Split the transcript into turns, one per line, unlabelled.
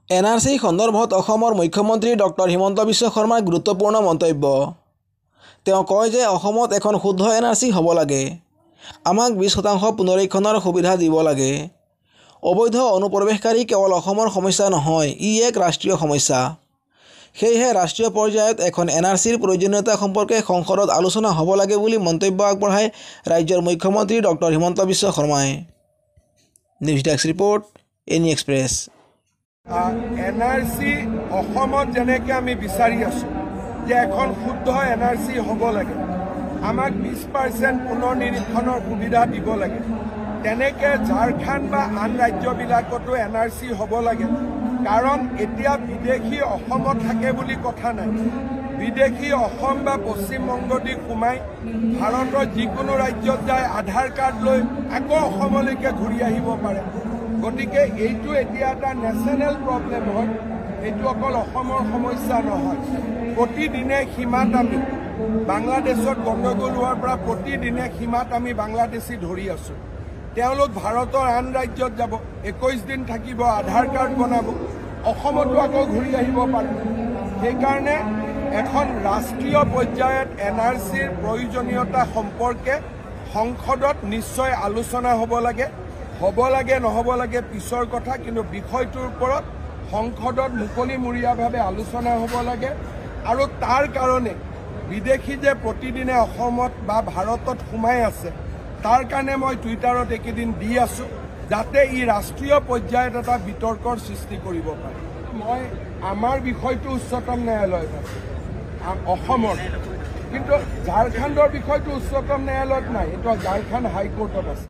NRC সন্দৰ্ভত অসমৰ মুখ্যমন্ত্ৰী ডক্টৰ হিমন্ত বিশ্ব শৰ্মাৰ গুৰুত্বপূৰ্ণ মন্তব্য। তেওঁ কয় যে অসমত এখন শুদ্ধ NRC হ'ব লাগে। আমাক 20% পুনৰীক্ষণৰ সুবিধা দিব লাগে। অবৈধ অনুপ্ৰৱেশকাৰী কেৱল অসমৰ সমস্যা নহয়, ই এক ৰাষ্ট্ৰীয় সমস্যা। সেয়েহে ৰাষ্ট্ৰীয় পৰ্যায়ত এখন NRCৰ প্ৰয়োজনীয়তা সম্পৰ্কে সংসদত আলোচনা হ'ব লাগে বুলি মন্তব্য আগবঢ়ায় ৰাজ্যৰ মুখ্যমন্ত্ৰী ডক্টৰ হিমন্ত বিশ্ব শৰ্মাই। News desk report, any express.
NRC অসমত যেনেকৈ আমি বিচাৰি আছোঁ যে এখন শুদ্ধ NRC হ'ব লাগে, আমাক 20% পুনৰ্নিৰীক্ষণৰ সুবিধা দিব লাগে, তেনেকৈ ঝাৰখণ্ড বা আন ৰাজ্যবিলাকতো NRC হ'ব লাগে। কাৰণ এতিয়া বিদেশী অসমত থাকে বুলি কথা নাই। বিদেশী অসম বা পশ্চিমবংগদি সোমাই ভাৰতৰ যিকোনো ৰাজ্যত যায় আধাৰ কাৰ্ড লৈ আকৌ অসমলৈকে ঘূৰি আহিব পাৰে। গতিকে এইটো এতিয়া এটা নেশ্যনেল প্ৰব্লেম হয়, এইটো অকল অসমৰ সমস্যা নহয়। প্ৰতিদিনে সীমাত আমি বাংলাদেশত গণ্ডগোল হোৱাৰ পৰা প্ৰতিদিনে সীমাত আমি বাংলাদেশী ধৰি আছোঁ। তেওঁলোক ভাৰতৰ আন ৰাজ্যত যাব, 21 দিন থাকিব, আধাৰ কাৰ্ড বনাব, অসমতো আকৌ ঘূৰি আহিব পাৰে। সেইকাৰণে এখন ৰাষ্ট্ৰীয় পৰ্যায়ত NRCৰ প্ৰয়োজনীয়তা সম্পৰ্কে সংসদত নিশ্চয় আলোচনা হ'ব লাগে। হ'ব লাগে নহ'ব লাগে পিছৰ কথা, কিন্তু বিষয়টোৰ ওপৰত সংসদত মুকলিমূৰীয়াভাৱে আলোচনা হ'ব লাগে। আৰু তাৰ কাৰণে বিদেশী যে প্ৰতিদিনে অসমত বা ভাৰতত সোমাই আছে, তাৰ কাৰণে মই টুইটাৰত এইকেইদিন দি আছোঁ যাতে ই ৰাষ্ট্ৰীয় পৰ্যায়ত এটা বিতৰ্কৰ সৃষ্টি কৰিব পাৰে। মই আমাৰ বিষয়টো উচ্চতম ন্যায়ালয়ত আছে অসমৰ, কিন্তু ঝাৰখণ্ডৰ বিষয়টো উচ্চতম ন্যায়ালয়ত নাই, এইটো ঝাৰখণ্ড হাইকোৰ্টত আছে।